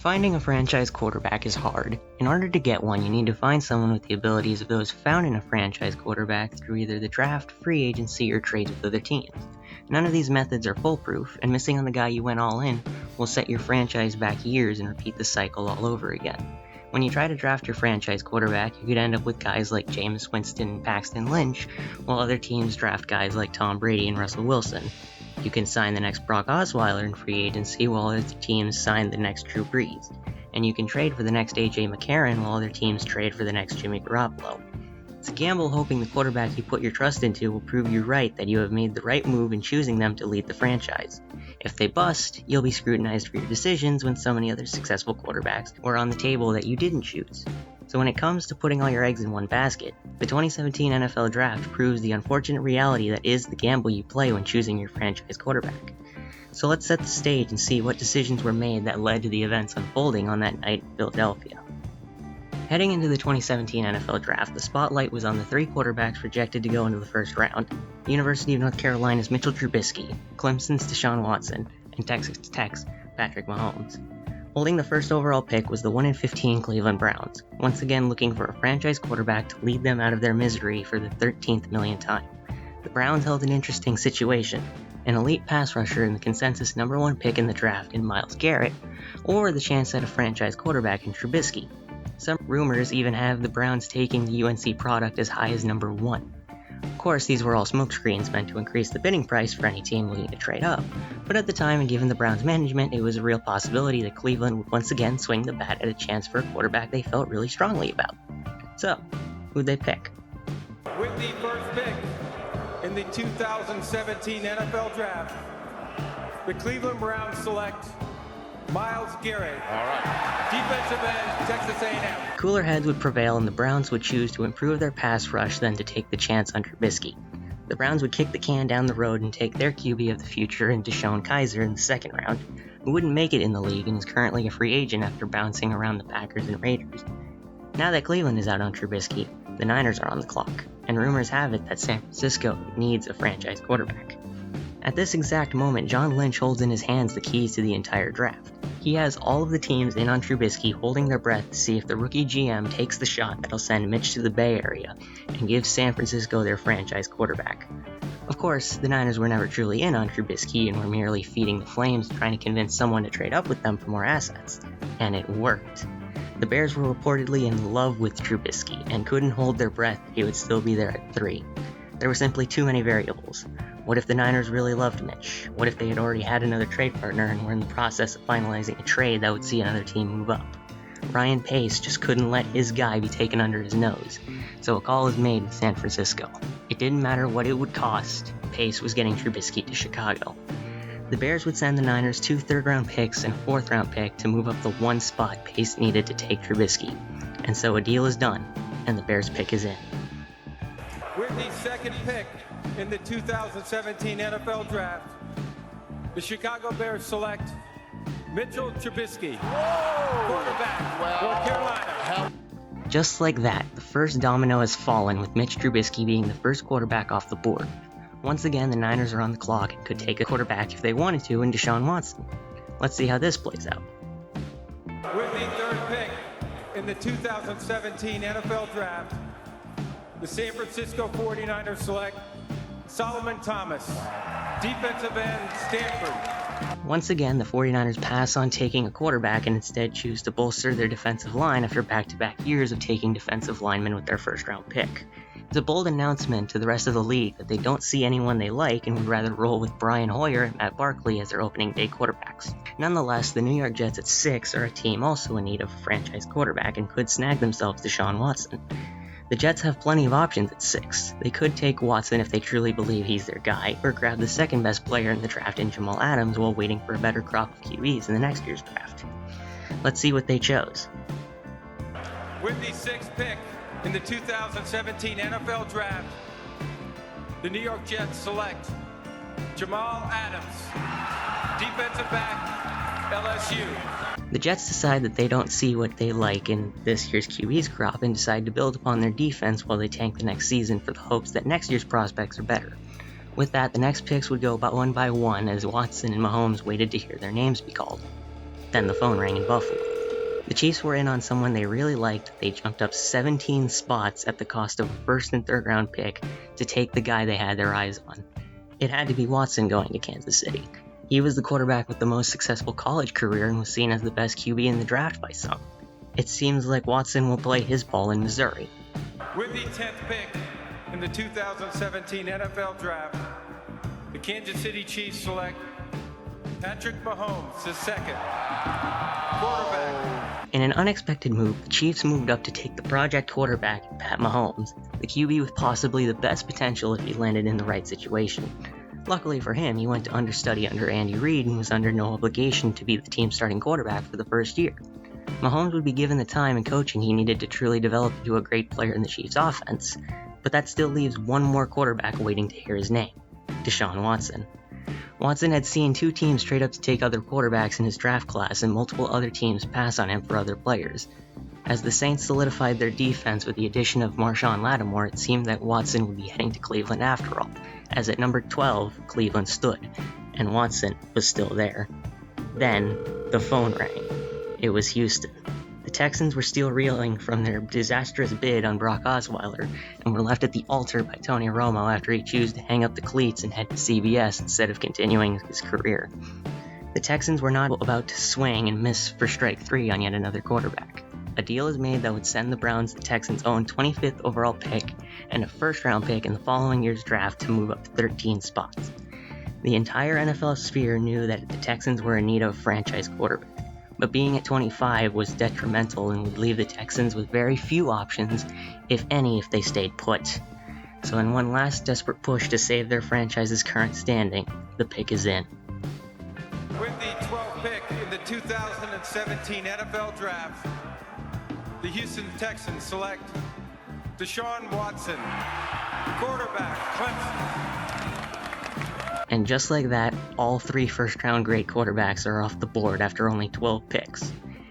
Finding a franchise quarterback is hard. In order to get one, you need to find someone with the abilities of those found in a franchise quarterback through either the draft, free agency, or trades with other teams. None of these methods are foolproof, and missing on the guy you went all in will set your franchise back years and repeat the cycle all over again. When you try to draft your franchise quarterback, you could end up with guys like Jameis Winston and Paxton Lynch, while other teams draft guys like Tom Brady and Russell Wilson. You can sign the next Brock Osweiler in free agency while other teams sign the next Drew Brees. And you can trade for the next A.J. McCarron while other teams trade for the next Jimmy Garoppolo. It's a gamble hoping the quarterback you put your trust into will prove you right that you have made the right move in choosing them to lead the franchise. If they bust, you'll be scrutinized for your decisions when so many other successful quarterbacks were on the table that you didn't choose. So when it comes to putting all your eggs in one basket, the 2017 NFL Draft proves the unfortunate reality that is the gamble you play when choosing your franchise quarterback. So let's set the stage and see what decisions were made that led to the events unfolding on that night in Philadelphia. Heading into the 2017 NFL Draft, the spotlight was on the three quarterbacks projected to go into the first round: the University of North Carolina's Mitchell Trubisky, Clemson's Deshaun Watson, and Texas Tech's Patrick Mahomes. Holding the first overall pick was the 1-15 Cleveland Browns, once again looking for a franchise quarterback to lead them out of their misery for the 13th millionth time. The Browns held an interesting situation: an elite pass rusher and the consensus number one pick in the draft in Myles Garrett, or the chance at a franchise quarterback in Trubisky. Some rumors even have the Browns taking the UNC product as high as number one. Of course, these were all smokescreens meant to increase the bidding price for any team looking to trade up, but at the time and given the Browns' management, it was a real possibility that Cleveland would once again swing the bat at a chance for a quarterback they felt really strongly about. So, who'd they pick? With the first pick in the 2017 NFL Draft, the Cleveland Browns select Myles Garrett, defensive end, Texas A&M. Cooler heads would prevail and the Browns would choose to improve their pass rush than to take the chance on Trubisky. The Browns would kick the can down the road and take their QB of the future in DeShone Kizer in the second round, who wouldn't make it in the league and is currently a free agent after bouncing around the Packers and Raiders. Now that Cleveland is out on Trubisky, the Niners are on the clock, and rumors have it that San Francisco needs a franchise quarterback. At this exact moment, John Lynch holds in his hands the keys to the entire draft. He has all of the teams in on Trubisky holding their breath to see if the rookie GM takes the shot that'll send Mitch to the Bay Area and give San Francisco their franchise quarterback. Of course, the Niners were never truly in on Trubisky and were merely feeding the flames trying to convince someone to trade up with them for more assets. And it worked. The Bears were reportedly in love with Trubisky and couldn't hold their breath that he would still be there at 3. There were simply too many variables. What if the Niners really loved Mitch? What if they had already had another trade partner and were in the process of finalizing a trade that would see another team move up? Ryan Pace just couldn't let his guy be taken under his nose, so a call is made with San Francisco. It didn't matter what it would cost, Pace was getting Trubisky to Chicago. The Bears would send the Niners 2 third-round picks and a 4th-round pick to move up the one spot Pace needed to take Trubisky. And so a deal is done, and the Bears pick is in. With the second pick in the 2017 NFL Draft, the Chicago Bears select Mitchell Trubisky, quarterback, North Carolina. Just like that, the first domino has fallen with Mitch Trubisky being the first quarterback off the board. Once again, the Niners are on the clock and could take a quarterback if they wanted to in Deshaun Watson. Let's see how this plays out. With the third pick in the 2017 NFL Draft, the San Francisco 49ers select Solomon Thomas, defensive end, Stanford. Once again, the 49ers pass on taking a quarterback and instead choose to bolster their defensive line after back-to-back years of taking defensive linemen with their first-round pick. It's a bold announcement to the rest of the league that they don't see anyone they like and would rather roll with Brian Hoyer and Matt Barkley as their opening day quarterbacks. Nonetheless, the New York Jets at 6 are a team also in need of a franchise quarterback and could snag themselves Deshaun Watson. The Jets have plenty of options at 6. They could take Watson if they truly believe he's their guy, or grab the second best player in the draft in Jamal Adams while waiting for a better crop of QBs in the next year's draft. Let's see what they chose. With the 6th pick in the 2017 NFL Draft, the New York Jets select Jamal Adams, defensive back, LSU. The Jets decide that they don't see what they like in this year's QB's crop and decide to build upon their defense while they tank the next season for the hopes that next year's prospects are better. With that, the next picks would go about one by one as Watson and Mahomes waited to hear their names be called. Then the phone rang in Buffalo. The Chiefs were in on someone they really liked. They jumped up 17 spots at the cost of a first and third round pick to take the guy they had their eyes on. It had to be Watson going to Kansas City. He was the quarterback with the most successful college career and was seen as the best QB in the draft by some. It seems like Watson will play his ball in Missouri. With the 10th pick in the 2017 NFL Draft, the Kansas City Chiefs select Patrick Mahomes, the second quarterback. In an unexpected move, the Chiefs moved up to take the project quarterback, Pat Mahomes, the QB with possibly the best potential if he landed in the right situation. Luckily for him, he went to understudy under Andy Reid and was under no obligation to be the team's starting quarterback for the first year. Mahomes would be given the time and coaching he needed to truly develop into a great player in the Chiefs' offense, but that still leaves one more quarterback waiting to hear his name, Deshaun Watson. Watson had seen two teams trade up to take other quarterbacks in his draft class and multiple other teams pass on him for other players. As the Saints solidified their defense with the addition of Marshawn Lattimore, it seemed that Watson would be heading to Cleveland after all, as at number 12, Cleveland stood, and Watson was still there. Then, the phone rang. It was Houston. The Texans were still reeling from their disastrous bid on Brock Osweiler and were left at the altar by Tony Romo after he chose to hang up the cleats and head to CBS instead of continuing his career. The Texans were not about to swing and miss for strike 3 on yet another quarterback. A deal is made that would send the Browns the Texans' own 25th overall pick and a first-round pick in the following year's draft to move up 13 spots. The entire NFL sphere knew that the Texans were in need of a franchise quarterback, but being at 25 was detrimental and would leave the Texans with very few options, if any, if they stayed put. So in one last desperate push to save their franchise's current standing, the pick is in. With the 12th pick in the 2017 NFL Draft, the Houston Texans select Deshaun Watson, quarterback, Clemson. And just like that, all 3 first-round grade quarterbacks are off the board after only 12 picks.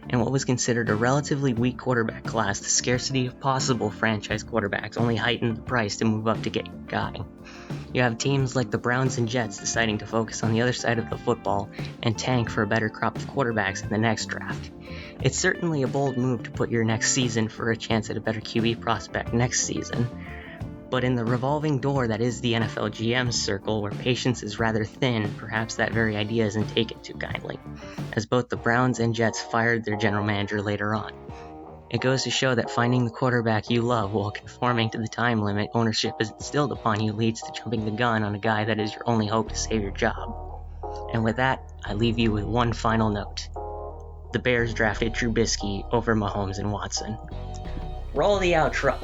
In what was considered a relatively weak quarterback class, the scarcity of possible franchise quarterbacks only heightened the price to move up to get your guy. You have teams like the Browns and Jets deciding to focus on the other side of the football and tank for a better crop of quarterbacks in the next draft. It's certainly a bold move to put your next season for a chance at a better QB prospect next season, but in the revolving door that is the NFL GM circle, where patience is rather thin, perhaps that very idea isn't taken too kindly, as both the Browns and Jets fired their general manager later on. It goes to show that finding the quarterback you love while conforming to the time limit ownership is instilled upon you leads to jumping the gun on a guy that is your only hope to save your job. And with that, I leave you with one final note. The Bears drafted Trubisky over Mahomes and Watson. Roll the outro.